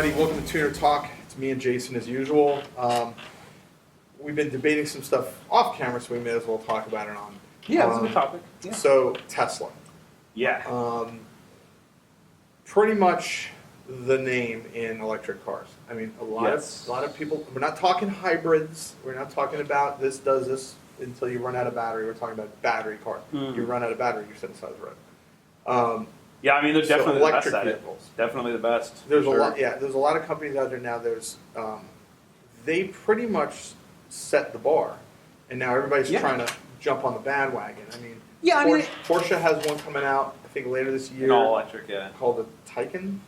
everybody. Welcome to Tuner Talk. It's me and Jason as usual. We've been debating some stuff off camera, so we may as well talk about it on. Yeah, that's a good topic. Yeah. So, Tesla. Yeah. Pretty much the name in electric cars. I mean, a lot of people, we're not talking hybrids. We're not talking about this does this until you run out of battery. We're talking about battery cars. You run out of battery, you're sitting aside the road. Yeah, I mean, they're definitely the best at it. Vehicles. Definitely the best. There's a lot. Yeah, there's a lot of companies out there now. They pretty much set the bar, and now everybody's trying to jump on the bandwagon. I mean, Porsche has one coming out. I think later this year. An all electric, yeah. Called the Taycan.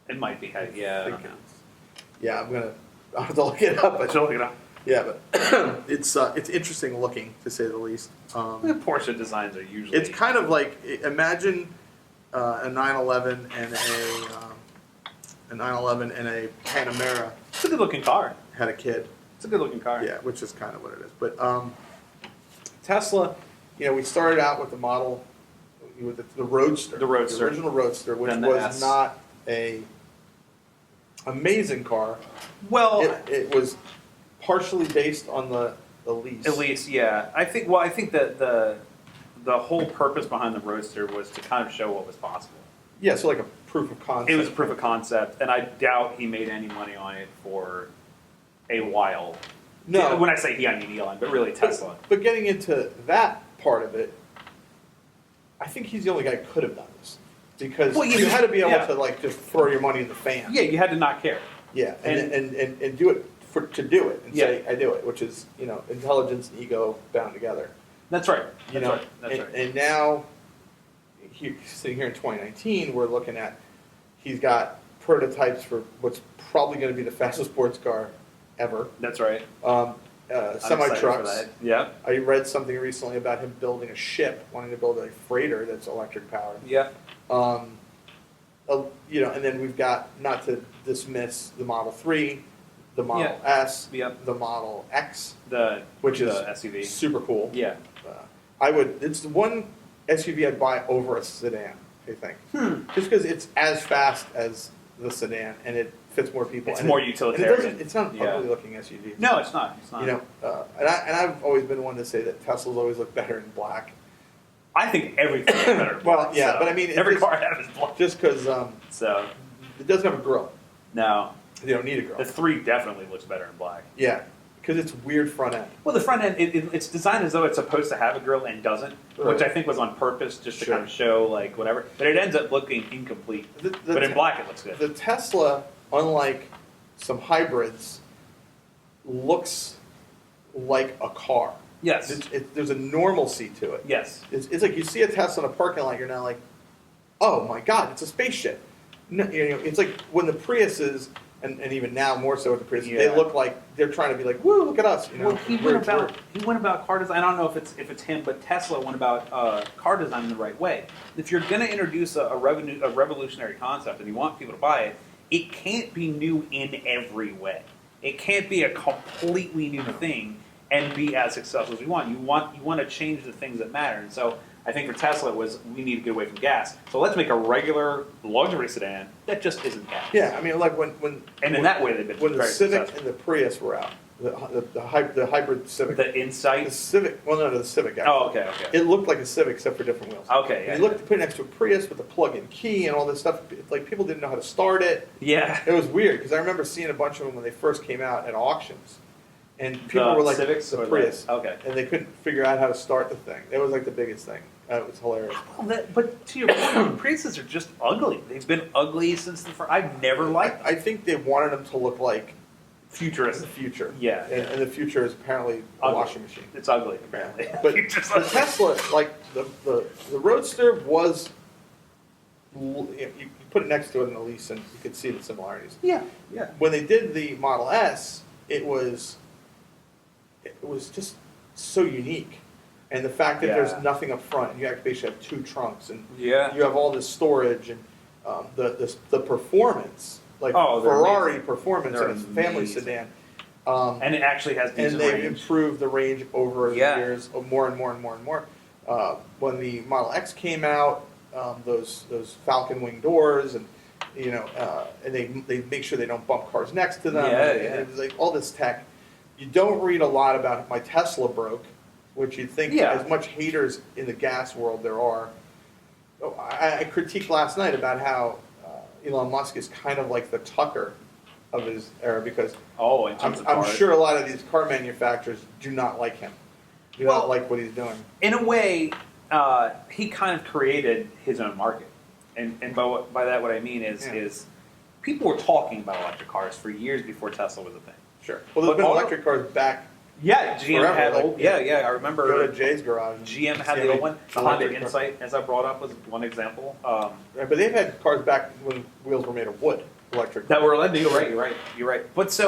It might be. Yeah. I don't know. Yeah, I'll have to look it up. But look it up. Yeah, but it's interesting looking to say the least. The Porsche designs are usually. It's kind of like imagine a 911 and a 911 and a Panamera. It's a good looking car. Had a kid. It's a good looking car. Yeah, which is kind of what it is. But Tesla, we started out with the model, with the Roadster. The Roadster. The original Roadster, which was not a amazing car. Well, it was partially based on the lease. At least, yeah. I think that the whole purpose behind the Roadster was to kind of show what was possible. Yeah, so like a proof of concept. It was a proof of concept, and I doubt he made any money on it for a while. No. When I say he, I mean Elon, but really Tesla. But getting into that part of it, I think he's the only guy who could have done this. Because you had to be able to like just throw your money in the fan. Yeah, you had to not care. Yeah, and do it to do it and say I do it, which is intelligence and ego bound together. That's right. That's right. And now, sitting here in 2019, we're looking at he's got prototypes for what's probably going to be the fastest sports car ever. That's right. Semi-trucks. Yeah. I read something recently about him building a ship, wanting to build a freighter that's electric powered. Yeah. And then we've got, not to dismiss the Model 3, the Model S, the Model X, which is SUV. super cool. Yeah. It's the one SUV I'd buy over a sedan, I think. Just because it's as fast as the sedan and it fits more people. It's more utilitarian. It's not an ugly looking SUV. No, it's not. It's not. And I've always been one to say that Teslas always look better in black. I think everything is better in black. Well, yeah, but I mean... Every car I have is black. Just because it doesn't have a grille. No. You don't need a grille. The 3 definitely looks better in black. Yeah, because it's weird front end. Well, the front end, it's designed as though it's supposed to have a grille and doesn't, which I think was on purpose just to kind of show, like, whatever. But it ends up looking incomplete. But in black, it looks good. The Tesla, unlike some hybrids, looks like a car. Yes. There's a normalcy to it. Yes. It's like you see a Tesla in a parking lot, you're now like, oh my God, it's a spaceship. No, it's like when the Priuses, and even now more so with the Priuses, they look like they're trying to be like, woo, look at us. Well, he went about car design. I don't know if it's him, but Tesla went about car design in the right way. If you're going to introduce a revolutionary concept and you want people to buy it, it can't be new in every way. It can't be a completely new thing and be as successful as we want. You want to change the things that matter. And so I think for Tesla it was, we need to get away from gas. So let's make a regular luxury sedan that just isn't gas. Yeah, I mean, like when in that way they've been when very the Civic successful. and the Prius were out, the hybrid Civic. The Insight? The Civic, the Civic actually. Oh, okay. It looked like a Civic except for different wheels. Okay, And you put it next to a Prius with a plug-in key and all this stuff. Like, people didn't know how to start it. Yeah. It was weird, because I remember seeing a bunch of them when they first came out at auctions. And people were like, Civics the Prius. Okay. And they couldn't figure out how to start the thing. It was like the biggest thing. It was hilarious. But to your point, Priuses are just ugly. They've been ugly since the first. I've never liked them. I think they wanted them to look like futurist. The future. Yeah. And the future is apparently a washing machine. It's ugly, apparently. But the Tesla, like the Roadster was, you put it next to it in the lease and you could see the similarities. Yeah. When they did the Model S, it was just so unique. And the fact that there's nothing up front, and you actually have 2 trunks, and you have all this storage, and the performance, like Ferrari amazing. Performance in a family sedan. And it actually has decent range. And they've improved the range over the years, more and more and more and more. When the Model X came out, those Falcon wing doors, and and they make sure they don't bump cars next to them. Yeah, and yeah. it was like all this tech. You don't read a lot about my Tesla broke, which you'd think as much haters in the gas world there are. I critiqued last night about how Elon Musk is kind of like the Tucker of his era because I'm sure a lot of these car manufacturers do not like him. Do not like what he's doing. In a way, he kind of created his own market. And by that what I mean is people were talking about electric cars for years before Tesla was a thing. Sure. Well, there's been electric cars back. Yeah, GM forever, had like, old. Yeah, I remember. Go to Jay's garage. GM had the old one. The Honda Insight, as I brought up, was one example. Right, but they've had cars back when wheels were made of wood, electric. That were You're right. But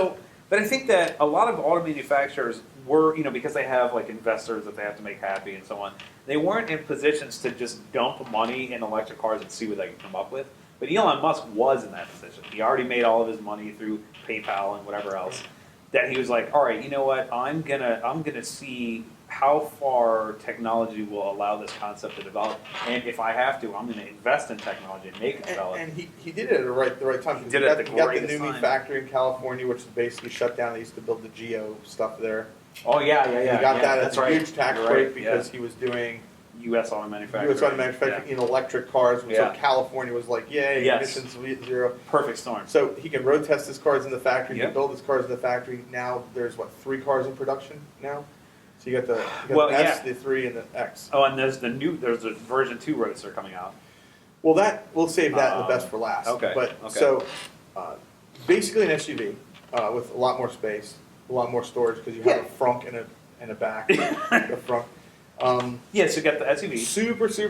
I think that a lot of auto manufacturers were, because they have like investors that they have to make happy and so on. They weren't in positions to just dump money in electric cars and see what they could come up with. But Elon Musk was in that position. He already made all of his money through PayPal and whatever else. That he was like, all right, you know what? I'm gonna see how far technology will allow this concept to develop, and if I have to, I'm gonna invest in technology and make it develop. And he did it at the right time. He did it at the He got the greatest NUMMI time. factory in California, which is basically shut down. They used to build the Geo stuff there. Oh yeah. He got that That's as a right. huge tax You're break right, because he was doing U.S. auto manufacturing. U.S. auto manufacturing in electric cars. Yeah. So California was like, yay, emissions zero. Perfect storm. So he can road test his cars in the factory. He Yep. can build his cars in the factory. Now there's 3 cars in production now. So you got the S, the 3, and the X. Oh, and there's a version 2 Roadster coming out. Well, we'll save that the best for last. Okay. So basically an SUV with a lot more space, a lot more storage because you have a frunk and a back, a frunk. So you got the SUV.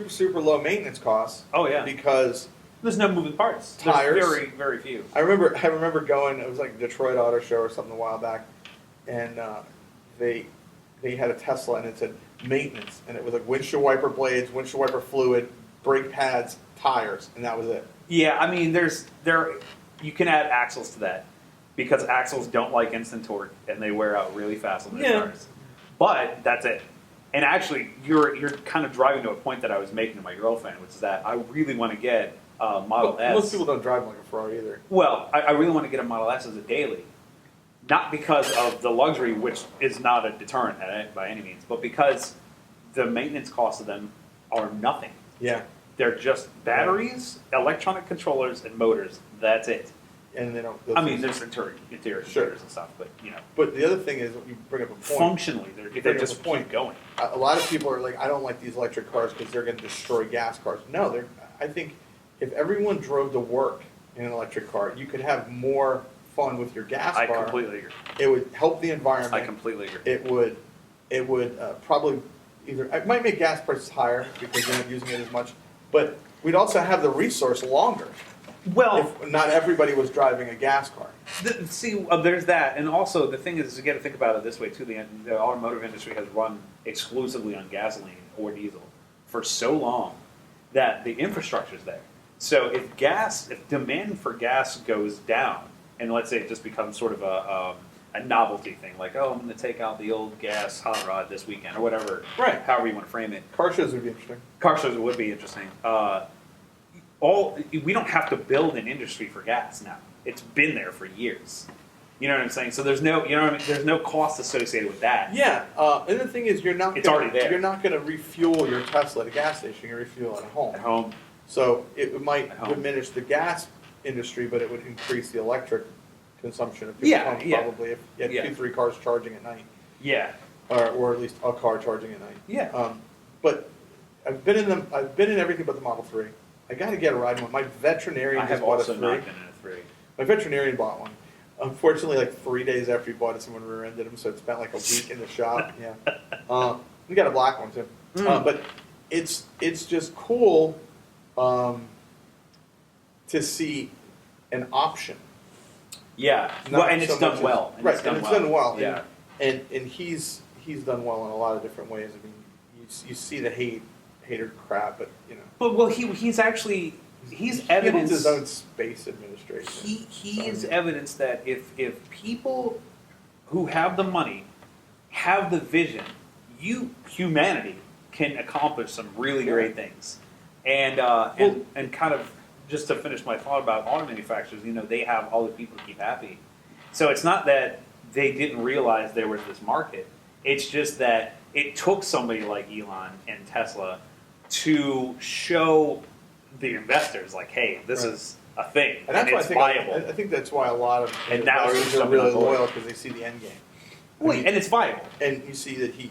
Super low maintenance costs. Oh yeah. Because there's no moving parts. Tires. There's very, very few. I remember going. It was like Detroit Auto Show or something a while back, and they had a Tesla and it said maintenance, and it was like windshield wiper blades, windshield wiper fluid, brake pads, tires, and that was it. Yeah, I mean, you can add axles to that because axles don't like instant torque and they wear out really fast on their cars. But that's it. And actually, you're kind of driving to a point that I was making to my girlfriend, which is that I really want to get a Model S. Most people don't drive like a Ferrari either. Well, I really want to get a Model S as a daily. Not because of the luxury, which is not a deterrent by any means, but because the maintenance costs of them are nothing. Yeah. They're just batteries, electronic controllers, and motors. That's it. And they don't. There's interior computers and stuff, but But the other thing is, you bring up a point. Functionally, they just keep going. A lot of people are like, I don't like these electric cars because they're going to destroy gas cars. No, I think if everyone drove to work in an electric car, you could have more fun with your gas car. I completely agree. It would help the environment. I completely agree. It would probably it might make gas prices higher because you're not using it as much, but we'd also have the resource longer. Well, if not everybody was driving a gas car. There's that, and also the thing is, you got to think about it this way too. The automotive industry has run exclusively on gasoline or diesel for so long that the infrastructure's there. So if demand for gas goes down, and let's say it just becomes sort of a novelty thing, like, oh, I'm going to take out the old gas hot rod this weekend or whatever, right? However you want to frame it. Car shows would be interesting. Car shows would be interesting. We don't have to build an industry for gas now. It's been there for years. You know what I'm saying? So there's no, there's no cost associated with that. Yeah. And the thing is, It's already there. You're not going to refuel your Tesla at a gas station. You're refuel at home. At home. So it might diminish the gas industry, but it would increase the electric consumption of people's homes probably if you had 2-3 cars charging at night. Yeah. Or at least a car charging at night. Yeah. But I've been in everything but the Model 3. I got to get a ride in one. My veterinarian just bought a 3. Not been in a 3. My veterinarian bought one. Unfortunately, like 3 days after he bought it, someone rear-ended him, so it spent like a week in the shop. Yeah. We got a black one too. But it's just cool to see an option. Yeah. And it's done well. Right, and it's done well. Yeah. And he's done well in a lot of different ways. I mean, you see the hater crap, but But he's evidence. He owns his own space administration. He is evidence that if people who have the money have the vision, humanity can accomplish some really great things, and kind of just to finish my thought about auto manufacturers, they have all the people to keep happy. So it's not that they didn't realize there was this market. It's just that it took somebody like Elon and Tesla to show the investors, like, hey, this is a thing, and it's viable. I think that's why a lot of and now investors are really loyal, because they see the end game. And it's viable. And you see that he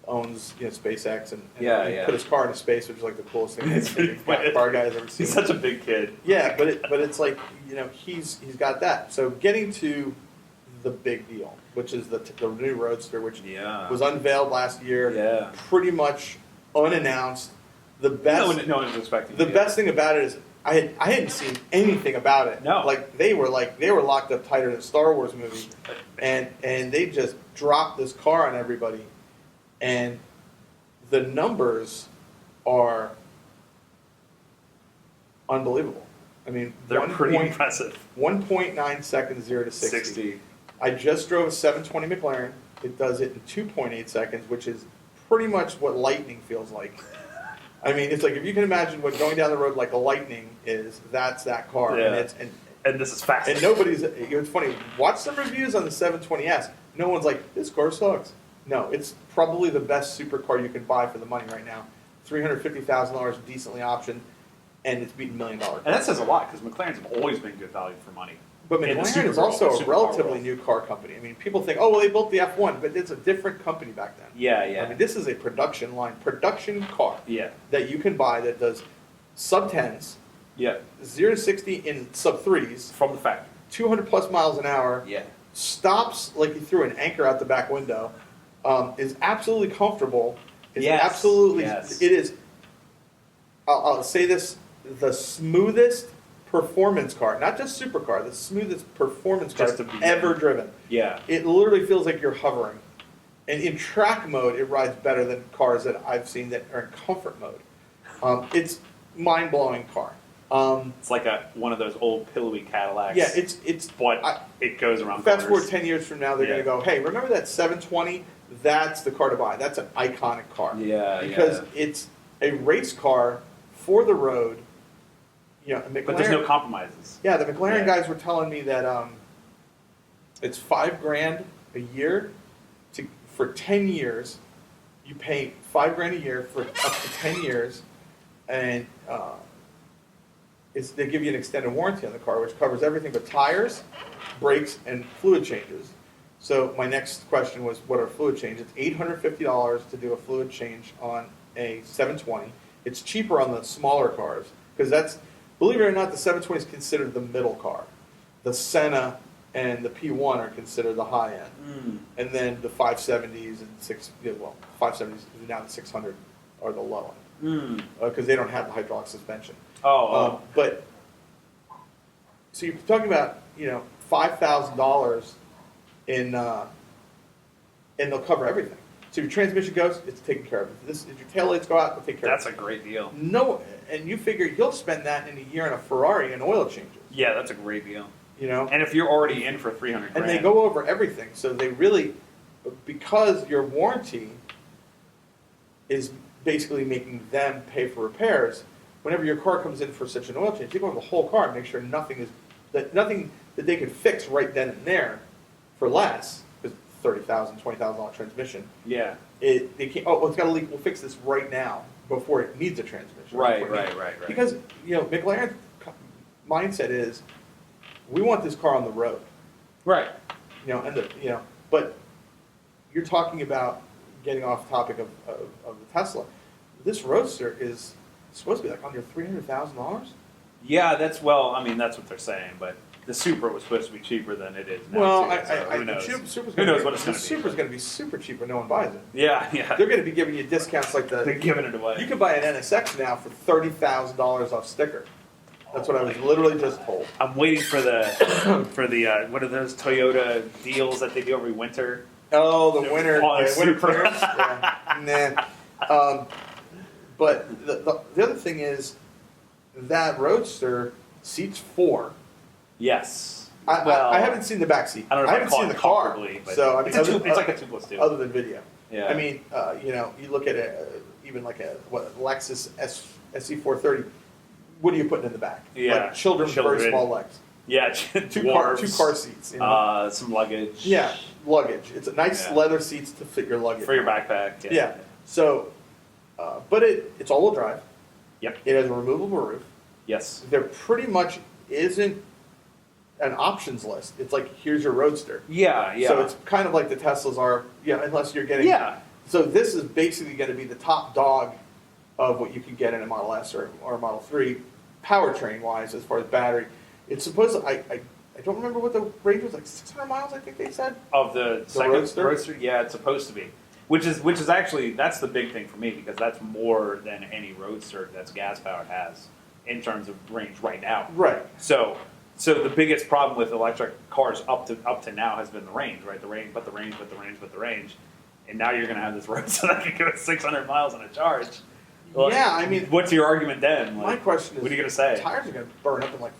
owns SpaceX and yeah. put his car into space, which is like the coolest thing car guy's ever seen. He's such a big kid. Yeah, but it's like he's got that. So getting to the big deal, which is the new Roadster, which was unveiled last year, pretty much unannounced. The best, no one was expecting. The best thing about it is I hadn't seen anything about it. No, they were locked up tighter than a Star Wars movie, and they just dropped this car on everybody, and the numbers are unbelievable. I mean, they're pretty impressive. 1.9 seconds, 0 to 60. I just drove a 720 McLaren. It does it in 2.8 seconds, which is pretty much what lightning feels like. I mean, it's like, if you can imagine what going down the road like a Lightning is, that's that car. Yeah. And this is fast. And nobody's, it's funny, watch some reviews on the 720S. No one's like, this car sucks. No, it's probably the best supercar you can buy for the money right now. $350,000, decently optioned, and it's beating $1 million. And that says a lot, because McLarens have always been good value for money. But McLaren is also a relatively new car company. I mean, people think, oh, well, they built the F1, but it's a different company back then. Yeah. I mean, this is a production car Yeah. that you can buy that does sub-10s, 0 to 60 in sub-3s. From the factory. 200 plus miles an hour. Yeah. Stops like you threw an anchor out the back window. Is absolutely comfortable. Is absolutely. It is. I'll say this: the smoothest performance car, not just supercar, the smoothest performance car ever driven. Yeah. It literally feels like you're hovering. And in track mode, it rides better than cars that I've seen that are in comfort mode. It's mind-blowing car. It's like one of those old pillowy Cadillacs. Yeah, it's. But it goes around. Fast forward 10 years from now, they're going to go, hey, remember that 720? That's the car to buy. That's an iconic car. Yeah, because it's a race car for the road. McLaren, but there's no compromises. Yeah, the McLaren guys were telling me that it's $5,000 a year for 10 years. You pay $5,000 a year for up to 10 years, and they give you an extended warranty on the car, which covers everything but tires, brakes, and fluid changes. So my next question was, what are fluid changes? It's $850 to do a fluid change on a 720. It's cheaper on the smaller cars, because that's, believe it or not, the 720 is considered the middle car. The Senna and the P1 are considered the high end. And then the 570s and 570s, now the 600 are the low end. Because they don't have the hydraulic suspension. But, so you're talking about, $5,000 and they'll cover everything. So if your transmission goes, it's taken care of. If your taillights go out, they'll take care of it. That's a great deal. No, and you figure you'll spend that in a year in a Ferrari and oil changes. Yeah, that's a great deal. And if you're already in for $300,000. And they go over everything. So they really, because your warranty is basically making them pay for repairs, whenever your car comes in for such an oil change, you go over the whole car and make sure nothing that they could fix right then and there for less, because $30,000, $20,000 transmission. Yeah. They can't. Oh, it's got a leak. We'll fix this right now before it needs a transmission. Right. Because McLaren's mindset is, we want this car on the road. Right. But you're talking about getting off topic of the Tesla. This Roadster is supposed to be like under $300,000. Yeah, that's what they're saying, but the Supra was supposed to be cheaper than it is now. Well, who knows? Who knows what it's going to be? The Supra's going to be super cheap when no one buys it. Yeah. They're going to be giving you discounts like they're giving it away. You can buy an NSX now for $30,000 off sticker. That's what I was literally just told. I'm waiting for the what are those Toyota deals that they do every winter? Oh, the winter Supra. Nah. But the other thing is that Roadster seats 4. Yes. I haven't seen the back seat. I don't know if I haven't seen the car. So it's like a 2+2. Other than video. Yeah. I mean, you look at even like a Lexus SC430. what are you putting in the back? Yeah. Like children's very small legs. Yeah, two car seats. You know? Some luggage. Yeah, luggage. It's a nice leather seats to fit your luggage. For your backpack. Yeah. Yeah. So, but it's all-wheel drive. Yep. It has a removable roof. Yes. There pretty much isn't an options list. It's like, here's your Roadster. Yeah, yeah. So it's kind of like the Teslas are, unless you're getting... Yeah. So this is basically going to be the top dog of what you can get in a Model S or a Model 3 powertrain-wise as far as battery. It's supposed to... I don't remember what the range was, like 600 miles, I think they said? Of the second Roadster? Yeah, it's supposed to be. Which is actually, that's the big thing for me, because that's more than any Roadster that's gas-powered has in terms of range right now. Right. So the biggest problem with electric cars up to now has been the range, right? The range. And now you're going to have this Roadster that can go 600 miles on a charge. Well, yeah, I mean... What's your argument then? My question is... What are you going to say? Tires are going to burn up in like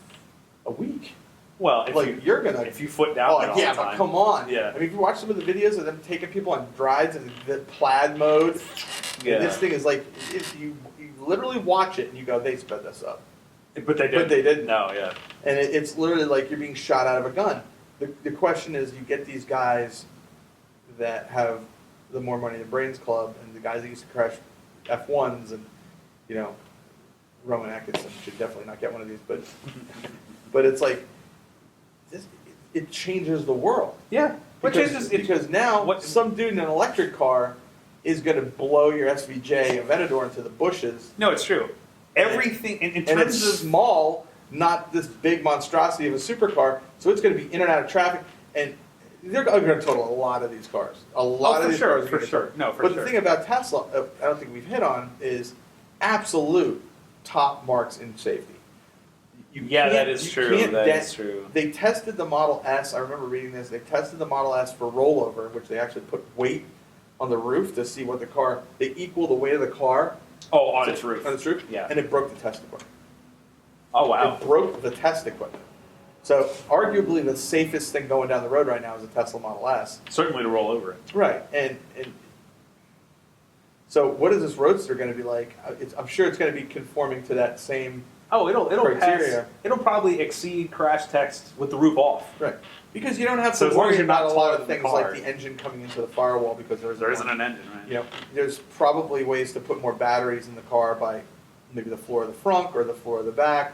a week. Well, if you foot down all the time. but come on. Yeah. I mean, if you watch some of the videos of them taking people on rides in the plaid mode, and this thing is like, if you literally watch it and you go, they sped this up. But they didn't. But they didn't. No, yeah. And it's literally like you're being shot out of a gun. The question is, you get these guys that have the More Money Than Brains Club, and the guys that used to crash F1s, and, Roman Atkinson should definitely not get one of these, but it's like, it changes the world. Yeah. Because now some dude in an electric car is going to blow your SVJ Aventador into the bushes. No, it's true. Everything in terms and it's of small, not this big monstrosity of a supercar. So it's going to be in and out of traffic, and they're going to total a lot of these cars. A lot of these cars. For sure. No, for but sure. The thing about Tesla, I don't think we've hit on, is absolute top marks in safety. That is true. That is true. They tested the Model S. I remember reading this. They tested the Model S for rollover, which they actually put weight on the roof to see what they equal the weight of the car. Oh, on its roof. On its roof? Yeah. And it broke the test equipment. Oh, wow. It broke the test equipment. So arguably the safest thing going down the road right now is a Tesla Model S. Certainly to roll over it. Right. And so what is this Roadster going to be like? I'm sure it's going to be conforming to that same... Oh, it'll criteria. pass. It'll probably exceed crash text with the roof off. Right. Because you don't have So to as long as worry you're not about a lot of taller than things the like car. the engine coming into the firewall because There isn't an engine, right? There's probably ways to put more batteries in the car by maybe the floor of the front or the floor of the back,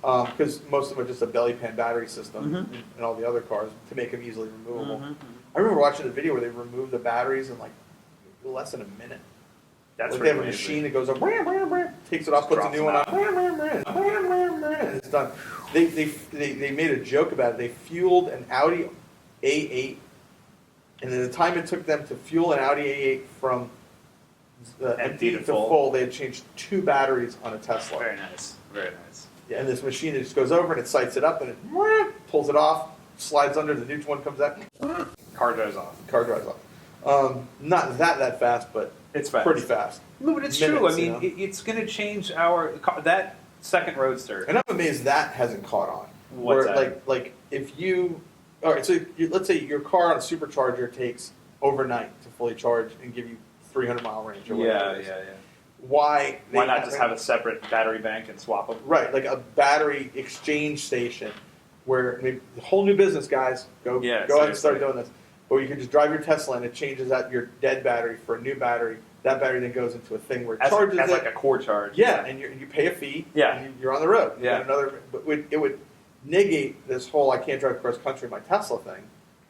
because most of them are just a belly pan battery system in all the other cars to make them easily removable. I remember watching the video where they removed the batteries in like less than a minute. That's like they have a machine that goes up, takes it off, puts a new one on, and it's done. They made a joke about it. They fueled an Audi A8, and in the time it took them to fuel an Audi A8 from empty to full, they had changed 2 batteries on a Tesla. Very nice. Very nice. Yeah, and this machine that just goes over and it sights it up and it pulls it off, slides under, the new one comes out, Car drives off. Car drives off. Not that fast, but it's fast. Pretty fast. No, but it's true. I mean, it's going to change that second Roadster. And I'm amazed that hasn't caught on. What's that? Like if you, all right, so let's say your car on a supercharger takes overnight to fully charge and give you 300-mile range or whatever. Yeah. Why not just have a separate battery bank and swap them? Right, like a battery exchange station where the whole new business, guys. Go ahead and start doing this. Or you can just drive your Tesla and it changes out your dead battery for a new battery. That battery then goes into a thing where it charges as like a core charge. Yeah, and you pay a fee. Yeah, and you're on the road. Yeah, but it would negate this whole I can't drive cross country in my Tesla thing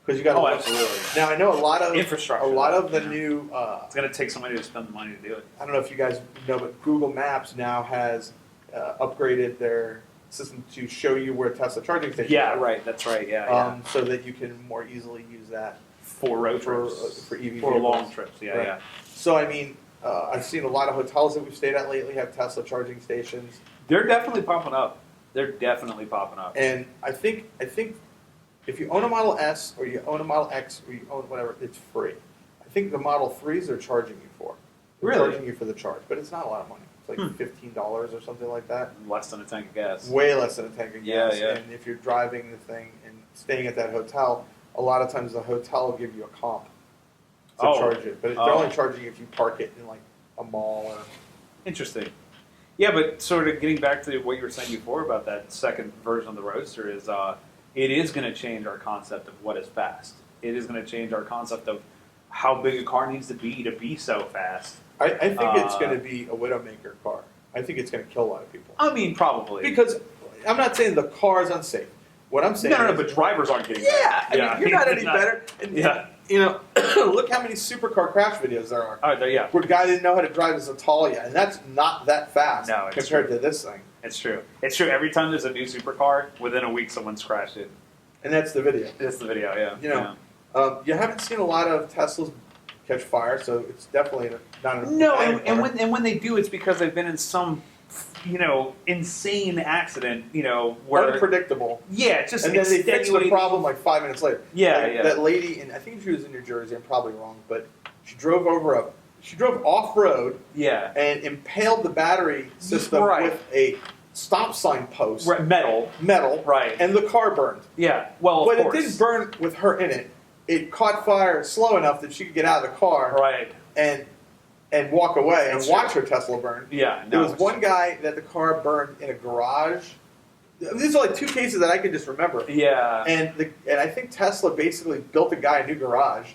because you got. Oh, absolutely. Now I know a lot of infrastructure. A lot of the new. It's going to take somebody to spend the money to do it. I don't know if you guys know, but Google Maps now has upgraded their system to show you where Tesla charging stations. Yeah, are. right. That's right. Yeah. So that you can more easily use that for road trips, for EV for vehicles. long trips. Yeah, right. So I mean, I've seen a lot of hotels that we've stayed at lately have Tesla charging stations. They're definitely popping up. And I think if you own a Model S or you own a Model X or you own whatever, it's free. I think the Model 3s they're charging you for. They're charging you for the charge, but it's not a lot of money. It's like $15 or something like that. Less than a tank of gas. Way less than a tank of gas. Yeah. And if you're driving the thing and staying at that hotel, a lot of times the hotel will give you a comp to charge it. But they're only charging you if you park it in like a mall or... Interesting. Yeah, but sort of getting back to what you were saying before about that second version of the Roadster is it is going to change our concept of what is fast. It is going to change our concept of how big a car needs to be so fast. I think it's going to be a Widowmaker car. I think it's going to kill a lot of people. I mean, probably. Because I'm not saying the car is unsafe. What I'm saying no, but drivers aren't getting yeah, better. I mean, you're not any better. And, yeah. You know, look how many supercar crash videos there are. Oh, yeah. Where the guy didn't know how to drive his Italia, and that's not that fast compared to this thing. It's true. It's true. Every time there's a new supercar, within a week someone's crashed it. And that's the video. It's the video, yeah. You know, you haven't seen a lot of Teslas catch fire, so it's definitely not a no. And when they do, it's because they've been in some, insane accident. Where unpredictable. Yeah, it's just and then they fix the problem like 5 minutes later. Yeah. That lady, and I think she was in New Jersey. I'm probably wrong, but she drove off road. Yeah. And impaled the battery system with a stop sign post. Metal. Right. And the car burned. Yeah. Well, of but course. It didn't burn with her in it. It caught fire slow enough that she could get out of the car. Right. And walk away and watch her Tesla burn. Yeah. There was one guy that the car burned in a garage. These are like two cases that I can just remember. Yeah. And I think Tesla basically built a guy a new garage.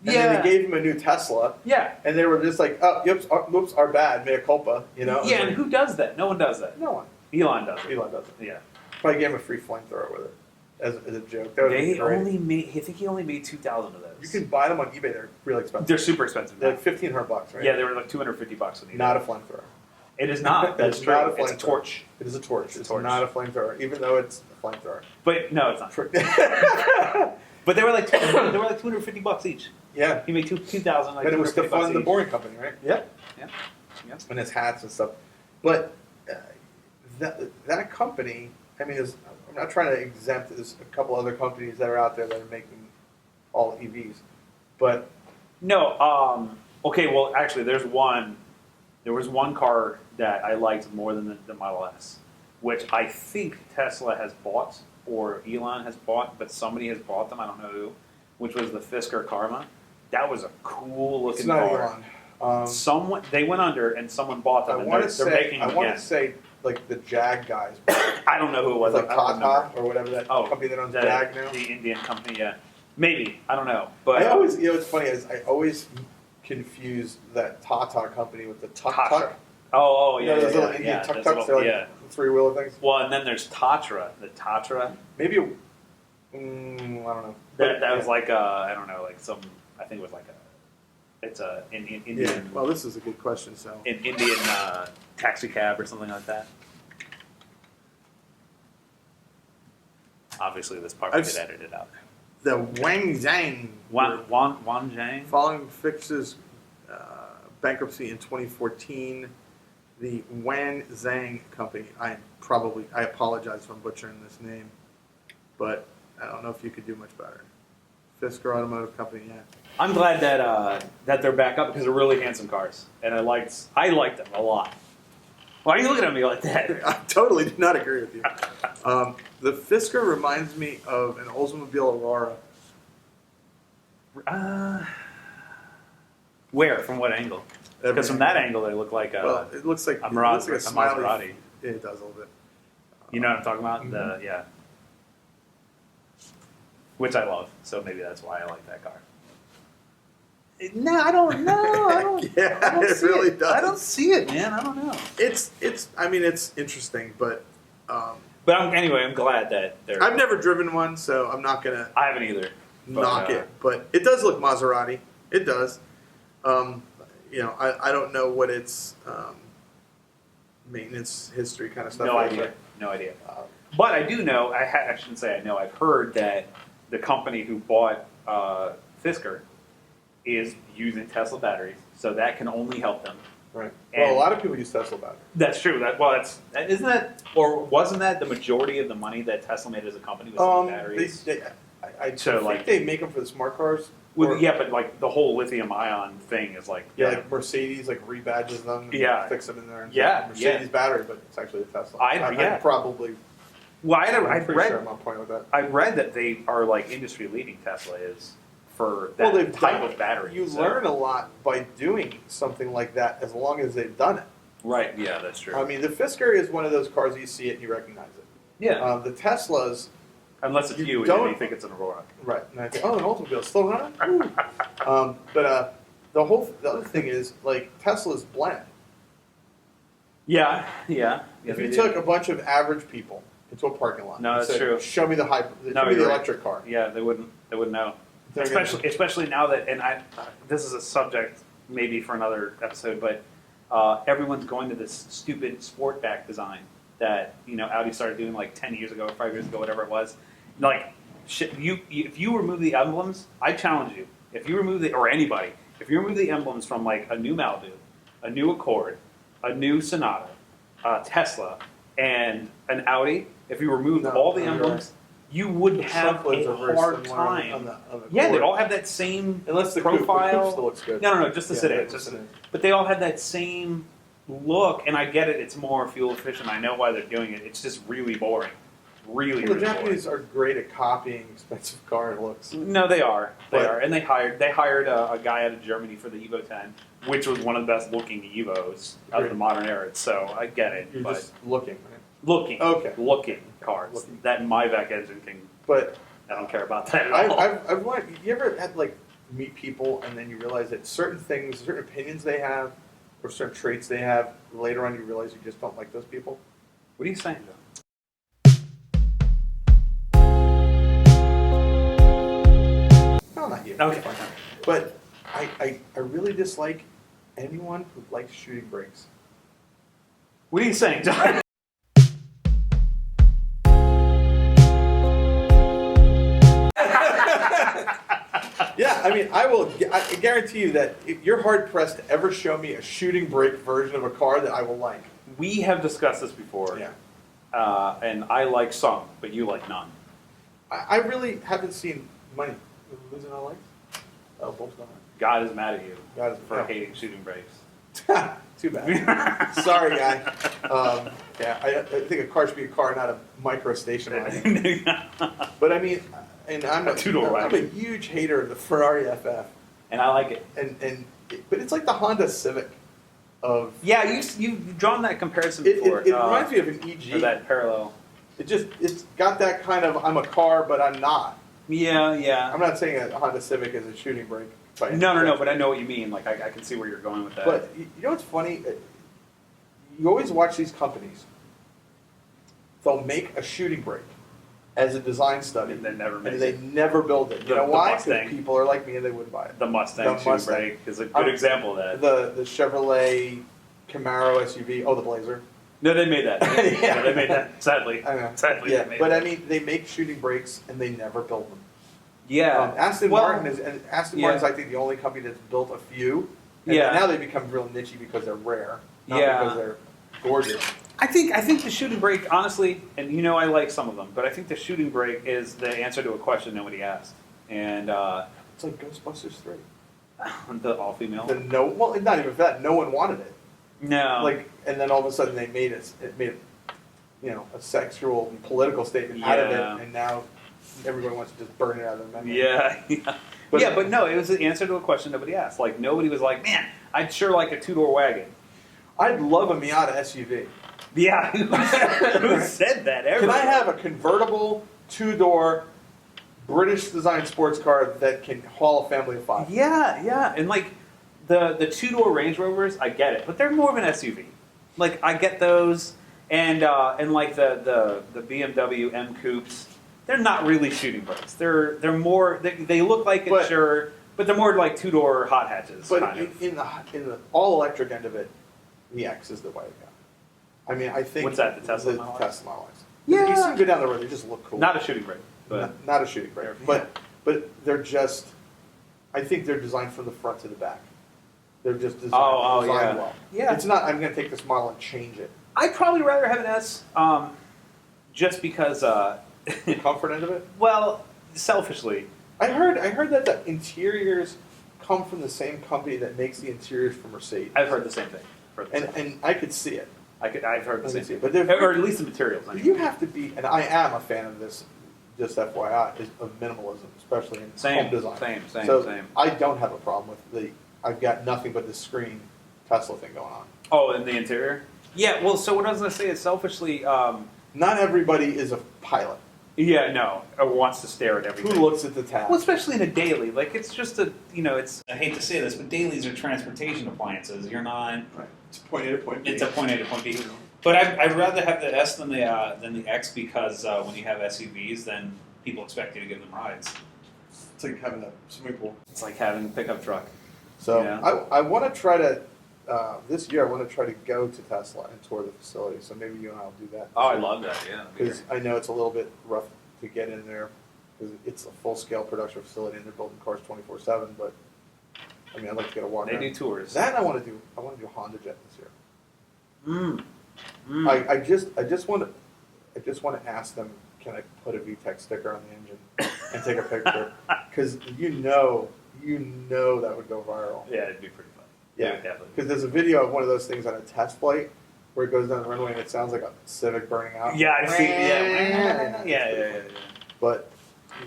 And then they gave him a new Tesla. Yeah. And they were just like, oh, whoops, our bad, mea culpa, Yeah, and who does that? No one does that. No one. Elon does it. Elon does it. Yeah. Probably gave him a free flamethrower with it as a joke. That I think he only made 2,000 of those. You can buy them on eBay. They're really expensive. They're super expensive. They're like $1,500, right? Yeah, they were like $250 on eBay. Not a flamethrower. It is not. That's true. Not a it's a torch. It is a torch. It's not a flamethrower, even though it's a flamethrower. But no, it's not. But they were like $250 each. Yeah. He made 2,000. But it was to fund the Boring Company, right? Yep. And his hats and stuff. But that company, I mean, I'm not trying to exempt. There's a couple other companies that are out there that are making all EVs, but no. Okay. Well, actually, there was one car that I liked more than the Model S, which I think Tesla has bought or Elon has bought, but somebody has bought them. I don't know who. Which was the Fisker Karma. That was a cool looking car. Elon. They went under and someone bought them. I want to say like the Jag guys. I don't know who it was. Like Tata or whatever that company that owns Jag now. The Indian company, yeah. Maybe. I don't know. But I always, what's funny is I always confuse that Tata company with the Tuk Tuk. Oh, yeah. Those little Indian Tuk Tuks, they're like three-wheeler things. Well, and then there's Tatra. The Tatra. Maybe, I don't know. That was like I don't know, like some. I think it was like it's a Indian. Yeah. Well, this is a good question. So an Indian taxi cab or something like that. Obviously, this part will get edited out. The Wang Zhang. Wan Zhang. Following Fix's bankruptcy in 2014, the Wan Zhang company. I apologize if I'm butchering this name, but I don't know if you could do much better. Fisker Automotive Company, yeah. I'm glad that they're back up because they're really handsome cars, and I liked them a lot. Why are you looking at me like that? I totally do not agree with you. The Fisker reminds me of an Oldsmobile Aurora. Where? From what angle? Because from that angle, they look like it looks like a Maserati. It does a little bit. You know what I'm talking about? Mm-hmm. Which I love, so maybe that's why I like that car. No, I don't know. Yeah, it really does. I don't see it, man. I don't know. It's. I mean, it's interesting, but. But I'm glad that they're. I've never driven one, so I'm not gonna. I haven't either. Knock it, but it does look Maserati. It does. I don't know what its maintenance history kind of stuff. No idea. But I do know. I shouldn't say I know. I've heard that the company who bought Fisker is using Tesla batteries, so that can only help them. Right. Well, a lot of people use Tesla batteries. That's true. Isn't that, or wasn't that the majority of the money that Tesla made as a company was selling batteries? I think they make them for the smart cars. But like the whole lithium-ion thing is like like Mercedes like rebadges them, and fix them in there. And Mercedes battery, but it's actually a Tesla. I probably. Well, I'm pretty sure I'm on point with that. I read that they are like industry leading. Tesla is for that type of battery. You learn a lot by doing something like that, as long as they've done it. Right. Yeah, that's true. I mean, the Fisker is one of those cars that you see it and you recognize it. Yeah. The Teslas, unless it's you don't- and you think it's an Aurora. right? And I think, oh, an automobile, slow runner. But the other thing is like Teslas blend. Yeah. Yeah. If you took a bunch of average people into a parking lot, No, and that's said, true. Show me the hybrid. No, Show me the you're right. electric car. Yeah, they wouldn't know. They're gonna- Especially now that, and this is a subject maybe for another episode, but everyone's going to this stupid Sportback design that Audi started doing like 10 years ago, 5 years ago, whatever it was. Like, if you remove the emblems, I challenge you. If you remove or anybody, if you remove the emblems from like a new Malibu, a new Accord, a new Sonata, Tesla, and an Audi, if you removed all the emblems, you would have Trunk a very hard similar on time. the Yeah, they Accord. all have that same Unless the coupe profile. still looks good. No, just the sedan. the sedan. But they all had that same look, and I get it. It's more fuel efficient. I know why they're doing it. It's just really boring. Really, Well, the really Japanese are great at copying expensive car looks. boring. No, they are. But- And they hired a guy out of Germany for the Evo 10, which was one of the best looking Evos of the modern era. So I get it. You're but just looking, right? looking cars. Looking. That Maybach engine thing. But I don't care about that at all. I've wanted, you ever had like meet people and then you realize that certain things, certain opinions they have, or certain traits they have, later on you realize you just don't like those people? What are you saying, though? No, not you. Okay. It's fine. But I really dislike anyone who likes shooting brakes. What are you saying, John? Yeah, I mean, I guarantee you that if you're hard pressed to ever show me a shooting brake version of a car that I will like. We have discussed this before. Yeah. And I like some, but you like none. I really haven't seen money. Losing our lights? Oh, bulb's gone God is mad at you God is for yeah. hating shooting brakes. Too bad. Sorry, guy. Yeah, I think a car should be a car, not a micro station wagon. But I mean, and I'm A two-door I'm a wagon. huge hater of the Ferrari FF, And I like it. but it's like the Honda Civic of. Yeah, you've drawn that comparison It before. reminds me of an EG. Or that parallel. It's got that kind of I'm a car, but I'm not. Yeah. I'm not saying a Honda Civic is a shooting brake. by any No, stretch. but I know what you mean. Like, I can see where you're going with that. But you know what's funny? You always watch these companies. They'll make a shooting brake as a design study, And they never make and they it. never build it. You The- know the why? Because Mustang. people are like me and they wouldn't buy it. The Mustang The shooting Mustang. brake is a good example of that. The Chevrolet Camaro SUV. Oh, the Blazer. No, they made that. Yeah. They made that. Sadly. I know. Sadly, Yeah, they made but that. I mean, they make shooting brakes and they never build them. Yeah. Aston Well, Martin is, and Aston yeah. Martin's I think the only company that's built a few. And Yeah. now they become real nichey because they're rare, not Yeah. because they're gorgeous. I think the shooting brake, honestly, and I like some of them, but I think the shooting brake is the answer to a question nobody asked. And It's like Ghostbusters 3. the all-female. Well, not even that. No one wanted it. No. Like, and then all of a sudden they made it a sexual and political statement out of Yeah. it, and now everybody wants to just burn it out of their memory. Yeah. But- But no, it was the answer to a question nobody asked. Like, nobody was like, man, I'd sure like a two-door wagon. I'd love a Miata SUV. Yeah. Who said that ever? Can I have a convertible, two-door, British design sports car that can haul a family of 5? Yeah. And like, the two-door Range Rovers, I get it. But they're more of an SUV. Like, I get those. And like the BMW M Coupes, they're not really shooting brakes. They're more, they look like But- it, sure, but they're more like two-door hot hatches, But kind of. in the all-electric end of it, the X is the way to go. I mean, I think... What's that, the Tesla The Model X? Tesla Model X. Yeah. You see them go down the road, they just look cool. Not a shooting brake, but Not a shooting brake. Yeah. But they're just... I think they're designed from the front to the back. They're just designed, Oh, yeah. well. Yeah. It's not, I'm going to take this model and change it. I'd probably rather have an S, just because, The comfort end of it? well, selfishly. I heard that the interiors come from the same company that makes the interiors for Mercedes. I've heard the same thing. And I could see it. I've heard the I same can see thing. it. But they're- Or at least the materials. I mean. You have to be, and I am a fan of this, just FYI, of minimalism, especially in Same, home design. same. So I don't have a problem with I've got nothing but the screen Tesla thing going on. Oh, in the interior? Yeah, well, so what I was going to say is selfishly... Not everybody is a pilot. Yeah, no. Or wants to stare at everything. Who looks at the tab? Well, especially in a daily. Like, it's just a, it's... I hate to say this, but dailies are transportation appliances. You're not... Right. It's point A to point B. It's a point A to point B. But I'd rather have the S than the X because when you have SUVs, then people expect you to give them rides. It's like having a swimming pool. It's like having a pickup truck. So Yeah. I want to try to, this year I want to try to go to Tesla and tour the facility. So maybe you and I will do that. Oh, I love that, yeah. Because I know it's a little bit rough to get in there because it's a full-scale production facility and they're building cars 24/7. But I mean, I'd like to get a walk. They do tours. That I want to do. I want to do Honda Jet this year. I just want to ask them, can I put a VTEC sticker on the engine and take a picture? Because you know that would go viral. Yeah, it'd be pretty fun. Yeah, because there's a video of one of those things on a test flight where it goes down the runway and it sounds like a Civic burning out. Yeah, I've seen it. Yeah. But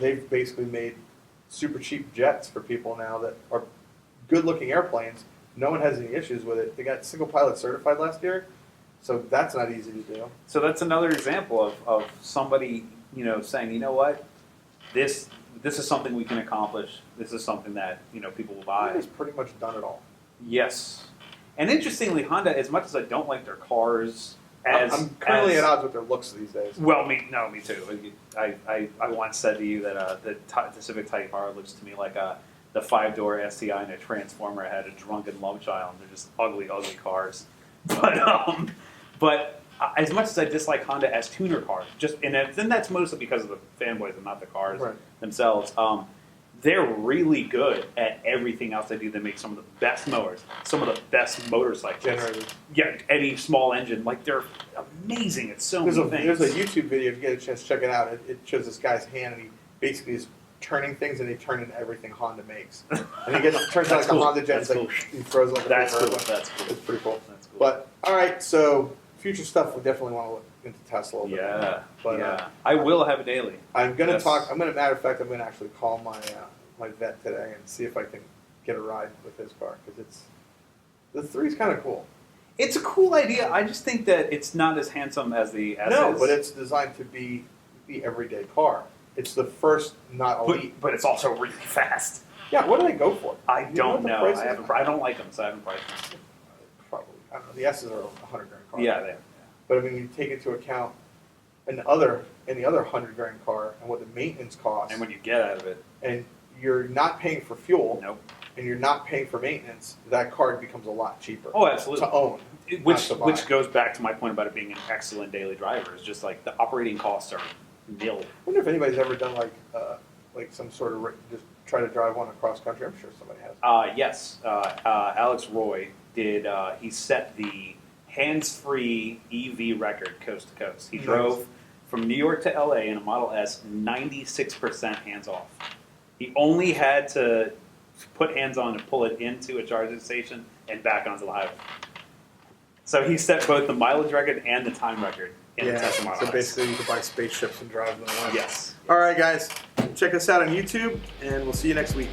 they've basically made super cheap jets for people now that are good-looking airplanes. No one has any issues with it. They got single pilot certified last year, so that's not easy to do. So that's another example of somebody, saying, you know what, this is something we can accomplish. This is something that, people will buy. Honda's pretty much done it all. Yes. And interestingly, Honda, as much as I don't like their cars, I'm currently at odds with their looks these days. Well, me too. I once said to you that the Civic Type R looks to me like the 5-door STI and a Transformer had a drunken love child. They're just ugly, ugly cars. But as much as I dislike Honda as tuner cars, then that's mostly because of the fanboys and not the cars themselves. They're really good at everything else they do. They make some of the best mowers, some of the best motorcycles. Generators. Yeah, any small engine. Like, they're amazing at so many things. There's a YouTube video, if you get a chance to check it out. It shows this guy's hand, and he basically is turning things, and he turns into everything Honda makes. And he turns out like a Honda Jet, like, he throws like a That's paper. cool. That's cool. It's pretty cool. That's cool. But, all right, so future stuff, we definitely want to look into Tesla a little bit. Yeah, But, I will have a daily. I'm going to talk, matter of fact, I'm going to actually call my vet today and see if I can get a ride with his car, because the 3's kind of cool. It's a cool idea. I just think that it's not as handsome as the S No, is. but it's designed to be the everyday car. It's the first, not elite. But it's also really fast. Yeah, what do they go for? I You don't what the know. price is? I don't like them, so I haven't priced them. Probably. I don't know. The S's are $100,000 car. Yeah, they are. But I mean, you take into account any other $100,000 car and what the maintenance costs, And when you get out of it, and you're not paying for fuel, nope. and you're not paying for maintenance, that car becomes a lot cheaper. Oh, absolutely. To own. Which goes back to my point about it being an excellent daily driver. It's just like the operating costs are nil. I wonder if anybody's ever done like some sort of just try to drive one across country. I'm sure somebody has. Yes, Alex Roy did. He set the hands-free EV record coast to coast. He drove from New York to LA in a Model S 96% hands-off. He only had to put hands on to pull it into a charging station and back onto the highway. So he set both the mileage record and the time record in the Tesla Model S. So basically you can buy spaceships and drive them away. Yes. All right, guys. Check us out on YouTube, and we'll see you next week.